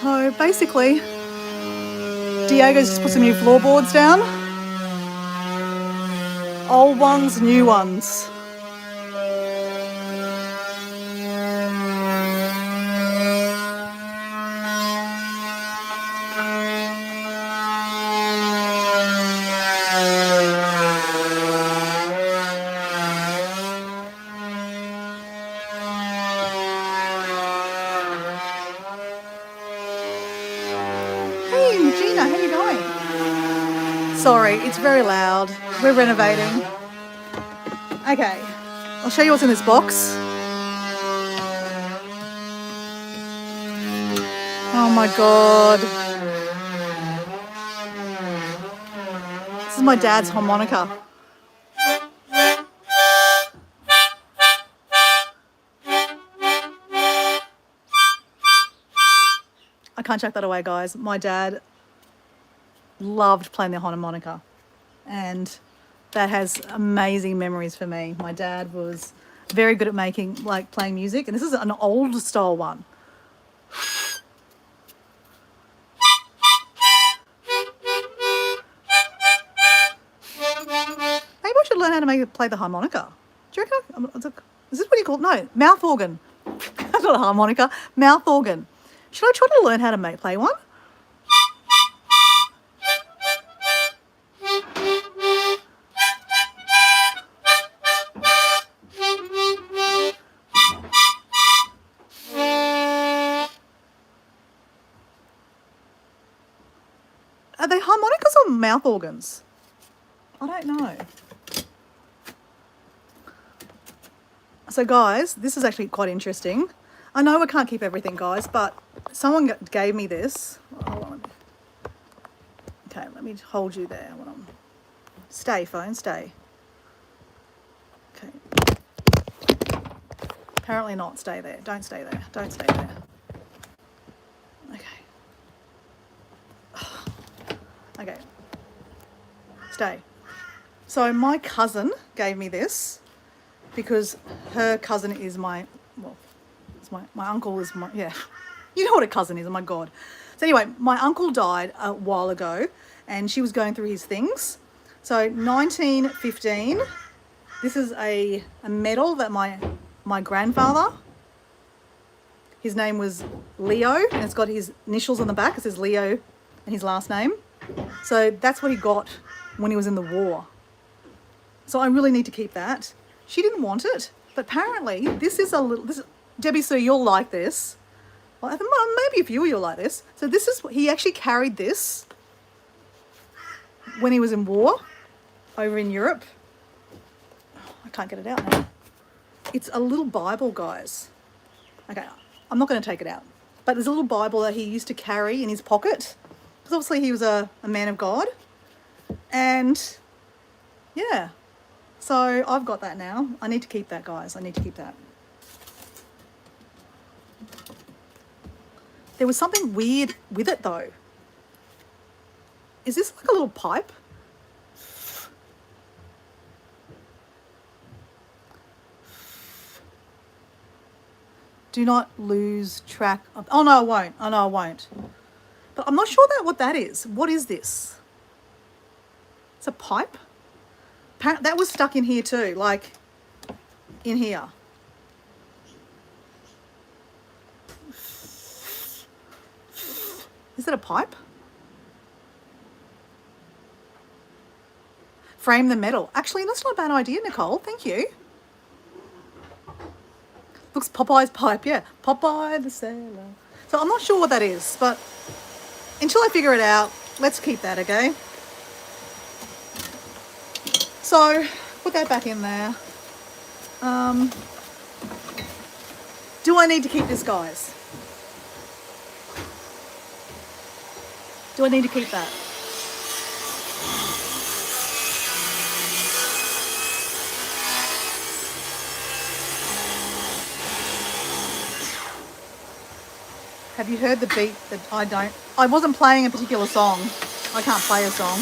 So basically, Diego's just put some new floorboards down. Old ones, new ones. Hey, Gina, how you going? Sorry, it's very loud. We're renovating. Okay, I'll show you what's in this box. Oh my God. This is my dad's harmonica. I can't chuck that away, guys. My dad loved playing the harmonica, and that has amazing memories for me. My dad was very good at playing music, and this is an old style one. Maybe I should learn how to play the harmonica. Do you reckon? Is this what you call it? No, mouth organ. That's not a harmonica. Mouth organ. Should I try to learn how to play one? Are they harmonicas or mouth organs? I don't know. So guys, this is actually quite interesting. I know we can't keep everything, guys, but someone gave me this. Hold on. Okay, let me hold you there. Stay, phone, stay. Okay. Apparently not. Stay there. Don't stay there. Don't stay there. Okay. Okay. Stay. So my cousin gave me this because her cousin is my uncle is my, yeah. You know what a cousin is, oh my God. So anyway, my uncle died a while ago and she was going through his things. So 1915, this is a medal that my grandfather, his name was Leo, and it's got his initials on the back. It says Leo and his last name. So that's what he got when he was in the war. So I really need to keep that. She didn't want it, but apparently this is Debbie Sue, you'll like this. Well, maybe if you'll like this. So this is, he actually carried this when he was in war over in Europe. I can't get it out now. It's a little Bible, guys. Okay, I'm not going to take it out. But there's a little Bible that he used to carry in his pocket. Because obviously he was a man of God. And yeah, so I've got that now. I need to keep that, guys. I need to keep that. There was something weird with it though. Is this like a little pipe? Do not lose track of, oh no, I won't. Oh no, I won't. But I'm not sure what that is. What is this? It's a pipe? That was stuck in here too, like in here. Is it a pipe? Frame the metal. Actually, that's not a bad idea, Nicole. Thank you. Looks Popeye's pipe, yeah. Popeye the sailor. So I'm not sure what that is, but until I figure it out, let's keep that, okay? So, put that back in there. Do I need to keep this, guys? Do I need to keep that? Have you heard the beat that I wasn't playing a particular song. I can't play a song.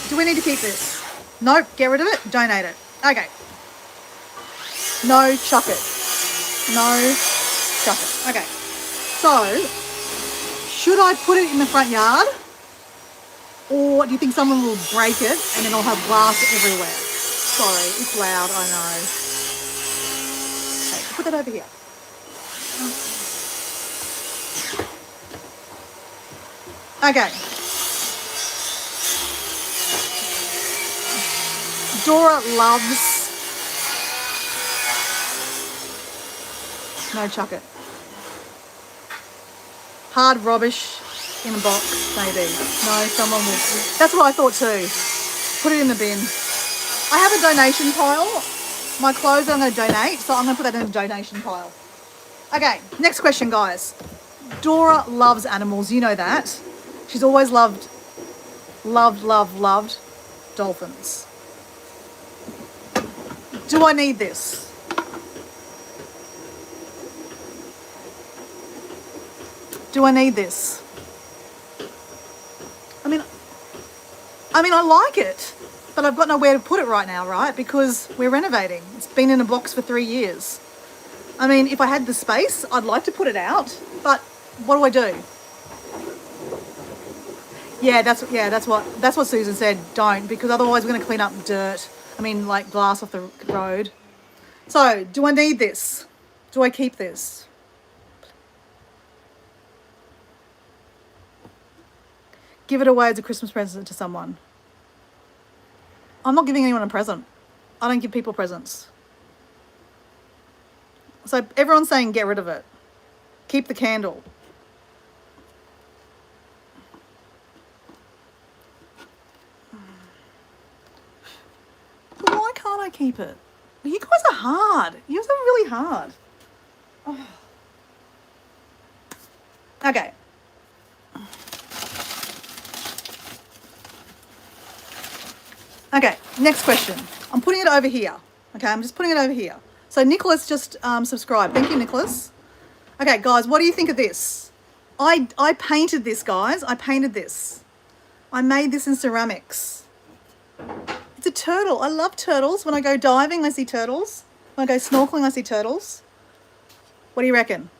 Do we need to keep this? Nope, get rid of it, donate it. Okay. No, chuck it. No, chuck it. Okay. So, Should I put it in the front yard? Or do you think someone will break it and then I'll have glass everywhere? Sorry, it's loud, I know. Okay, put that over here. Okay. Dora loves... No, chuck it. Hard rubbish in a box, maybe. No, someone will... That's what I thought too. Put it in the bin. I have a donation pile. My clothes I'm going to donate, so I'm going to put that in the donation pile. Okay, next question, guys. Dora loves animals. You know that. She's always loved dolphins. Do I need this? Do I need this? I mean, I like it, but I've got nowhere to put it right now, right? Because we're renovating. It's been in a box for 3 years. I mean, if I had the space, I'd like to put it out, but what do? Yeah, that's what Susan said. Don't, because otherwise we're going to clean up dirt. I mean, like glass off the road. So, do I need this? Do I keep this? Give it away as a Christmas present to someone. I'm not giving anyone a present. I don't give people presents. So everyone's saying get rid of it. Keep the candle. But why can't I keep it? You guys are hard. You guys are really hard. Oh. Okay. Okay, next question. I'm putting it over here. Okay, I'm just putting it over here. So Nicholas just subscribed. Thank you, Nicholas. Okay, guys, what do you think of this? I painted this, guys. I painted this. I made this in ceramics. It's a turtle. I love turtles. When I go diving, I see turtles. When I go snorkeling, I see turtles. What do you reckon?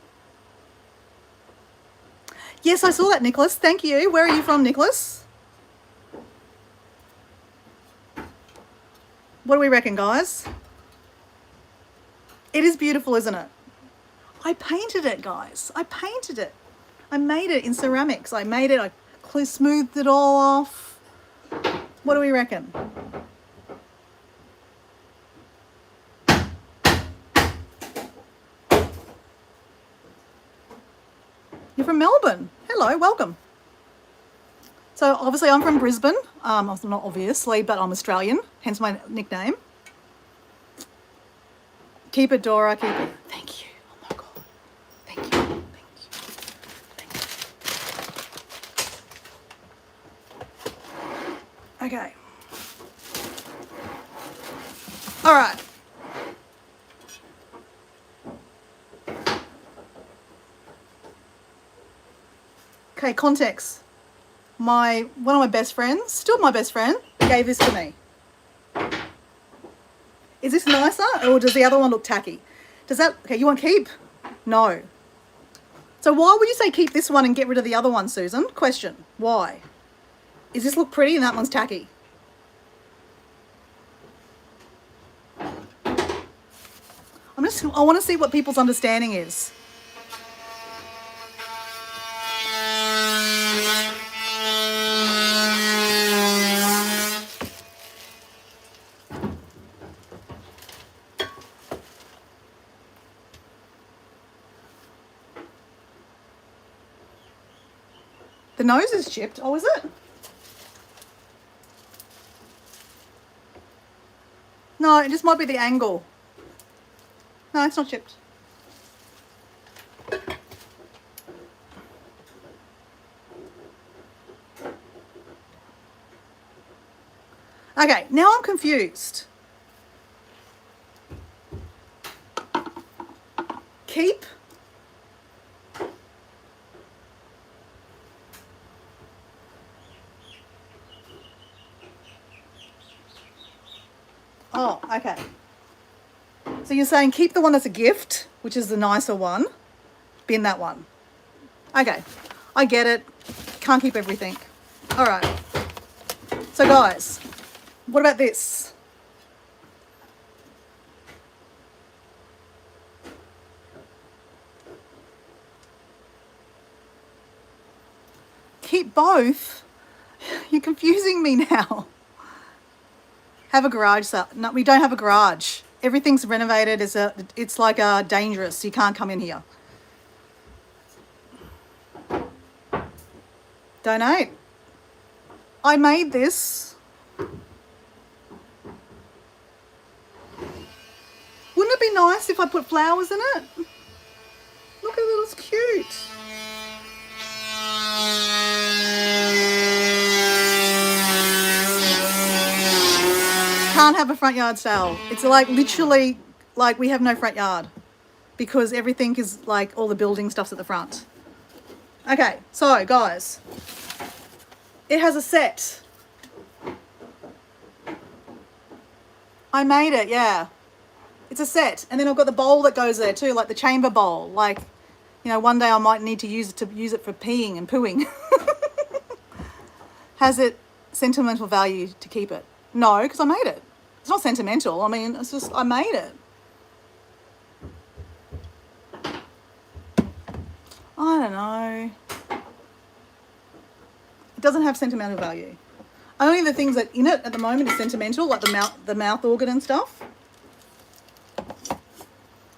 Yes, I saw that, Nicholas. Thank you. Where are you from, Nicholas? What do we reckon, guys? It is beautiful, isn't it? I painted it, guys. I painted it. I made it in ceramics. I made it, I smoothed it all off. What do we reckon? You're from Melbourne. Hello, welcome. So obviously I'm from Brisbane. Not obviously, but I'm Australian, hence my nickname. Keep it, Dora, keep it. Thank you. Oh my God. Thank you. Thank you. Okay. All right. Okay, context. One of my best friends, still my best friend, gave this to me. Is this nicer or does the other one look tacky? Does that, okay, you want keep? No. So why would you say keep this one and get rid of the other one, Susan? Question, why? Does this look pretty and that one's tacky? I want to see what people's understanding is. The nose is chipped. Oh, is it? No, it just might be the angle. No, it's not chipped. Okay, now I'm confused. Keep. Oh, okay. So you're saying keep the one that's a gift, which is the nicer one, bin that one. Okay. I get it. Can't keep everything. All right. So guys, what about this? Keep both? You're confusing me now. Have a garage sale. No, we don't have a garage. Everything's renovated. It's like dangerous. You can't come in here. Donate. I made this. Wouldn't it be nice if I put flowers in it? Look at it, it's cute. Can't have a front yard sale. It's like literally like we have no front yard because everything is like all the building stuff's at the front. Okay, so guys, it has a set. I made it, yeah. It's a set. And then I've got the bowl that goes there too, like the chamber bowl. Like, you know, one day I might need to use it for peeing and pooing. Has it sentimental value to keep it? No, because I made it. It's not sentimental. I mean, it's just, I made it. I don't know. It doesn't have sentimental value. Only the things that in it at the moment is sentimental, like the mouth organ and stuff.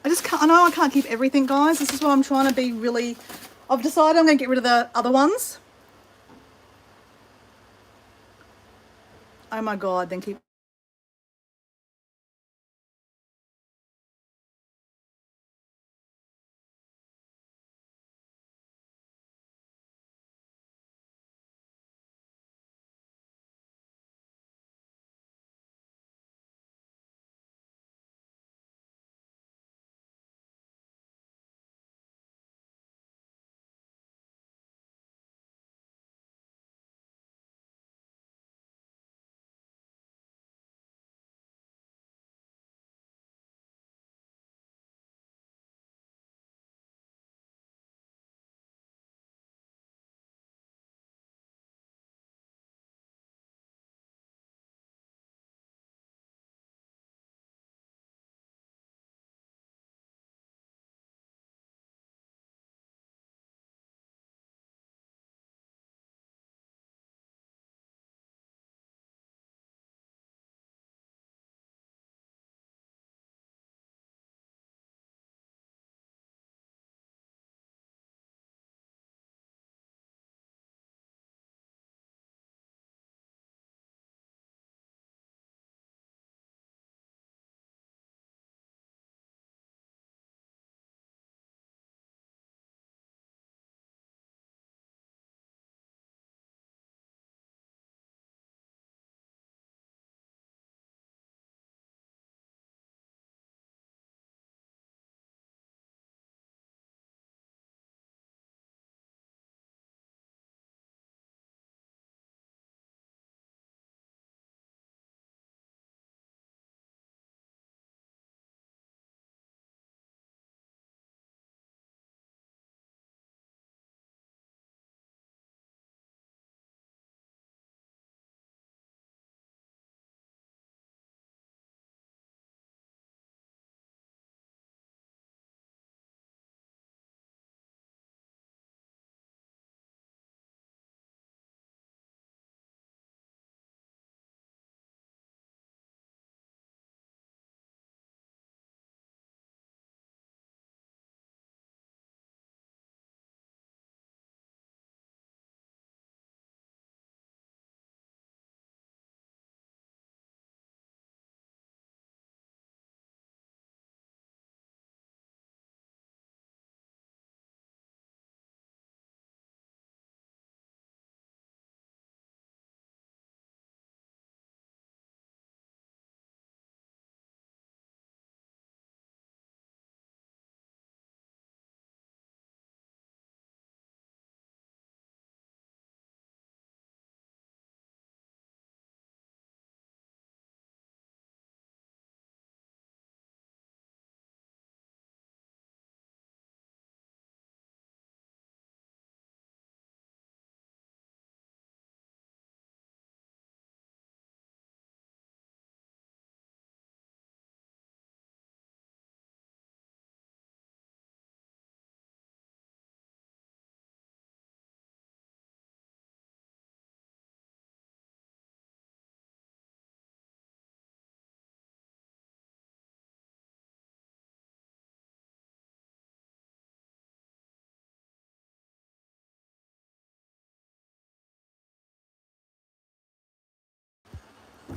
I know I can't keep everything, guys. This is why I'm trying to be really, I've decided I'm going to get rid of the other ones. Oh my God, then keep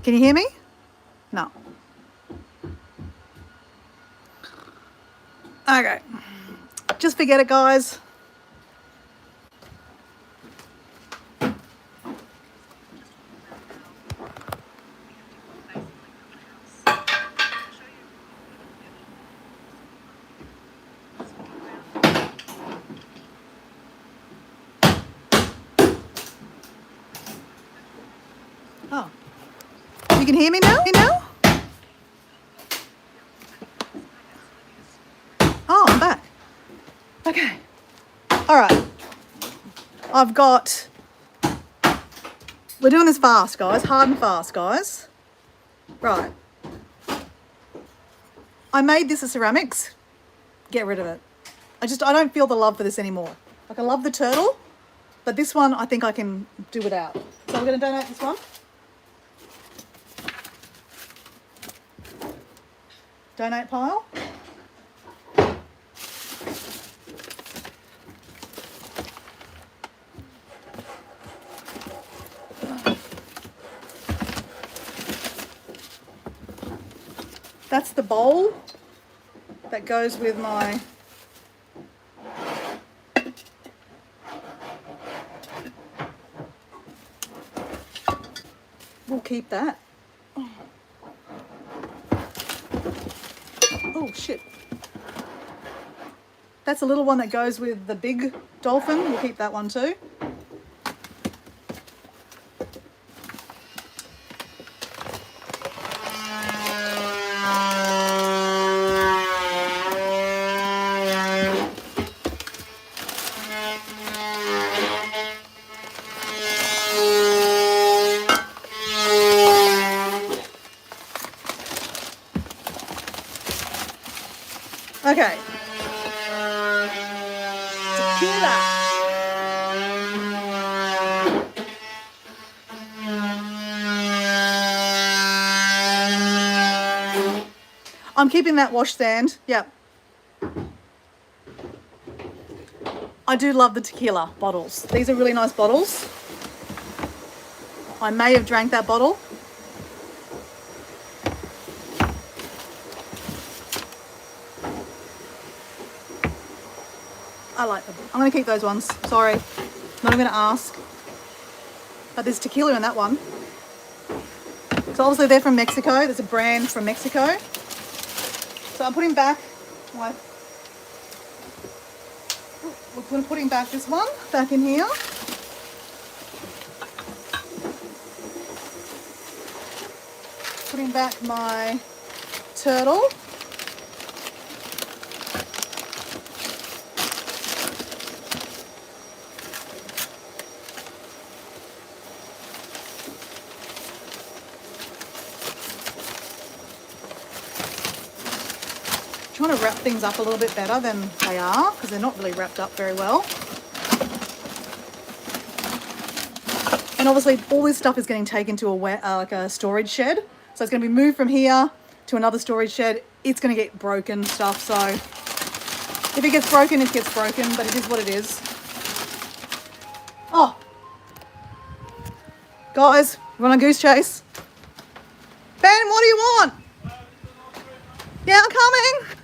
Can you hear me? No. Okay. Just forget it, guys. Oh. You can hear me now? Oh, I'm back. Okay. All right. We're doing this fast, guys. Hard and fast, guys. Right. I made this of ceramics. Get rid of it. I don't feel the love for this anymore. Like, I love the turtle, but this one I think I can do without. So we're going to donate this one. Donate pile. That's the bowl that goes with my we'll keep that. Oh shit. That's a little one that goes with the big dolphin. We'll keep that one too. Okay. Tequila. I'm keeping that washstand. Yep. I do love the tequila bottles. These are really nice bottles. I may have drank that bottle. I like them. I'm going to keep those ones. Sorry. Not even going to ask. But there's tequila in that one. So obviously they're from Mexico. There's a brand from Mexico. So I'm putting back my... We're putting back this one back in here. Putting back my turtle. Trying to wrap things up a little bit better than they are because they're not really wrapped up very well. And obviously all this stuff is getting taken to like a storage shed. So it's going to be moved from here to another storage shed. It's going to get broken stuff. So if it gets broken, it gets broken, but it is what it is. Oh, guys, we're on a goose chase. Ben, what do you want? Yeah, I'm coming.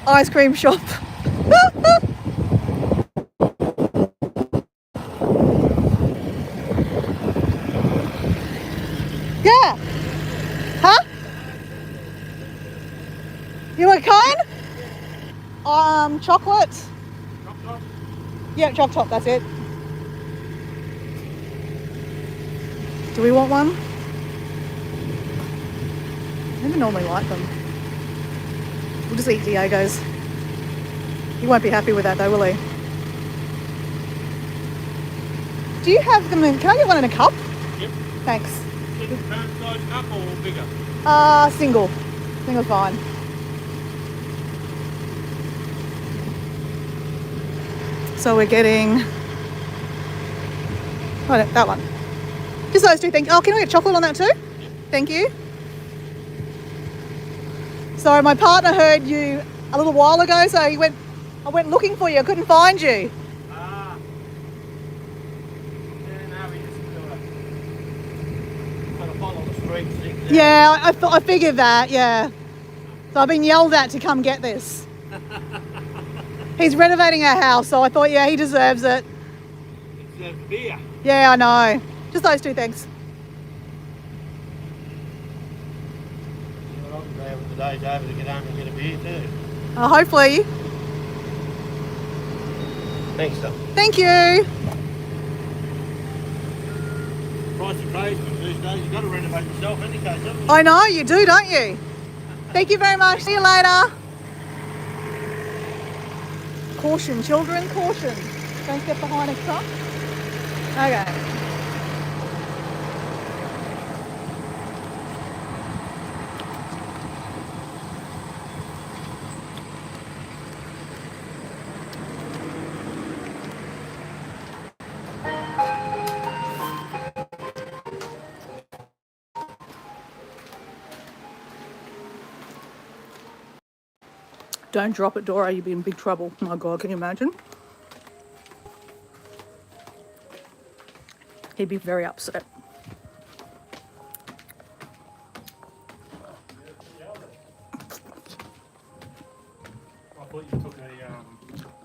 Ice cream shop. Yeah. Huh? You want a cone? Chocolate. Chocolate. Yeah, choc top, that's it. Do we want one? I never normally like them. We'll just eat Diego's. He won't be happy with that though, will he? Do you have them in, can I get one in a cup? Yep. Thanks. Single can size cup or bigger? Single. Single's fine. So we're getting, oh, that one. Just those two things. Oh, can I get chocolate on that too? Yep. Thank you. So my partner heard you a little while ago, so I went looking for you. I couldn't find you. precinct. Yeah, I figured that, yeah. So I've been yelled at to come get this. He's renovating our house, so I thought, yeah, he deserves it. It's a beer. Yeah, I know. Just those two things. Well, I'm glad when the day's over to get home and get a beer too. Hopefully. Thanks, though. Thank you. Price of tradesmen these days, you've got to renovate yourself any case, haven't you? I know, you do, don't you? Thank you very much. See you later. Caution, children, caution. Don't get behind a truck. Okay. Don't drop it, Dora. You'll be in big trouble. My God, can you imagine? He'd be very upset. I thought you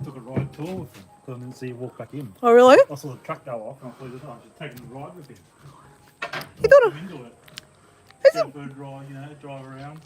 took a ride tour with him. I didn't see you walk back in. Oh, really? I saw the truck go off and I thought, oh, I'm just taking the ride with him. You thought I'm into it. Is it? Go for a drive, drive around.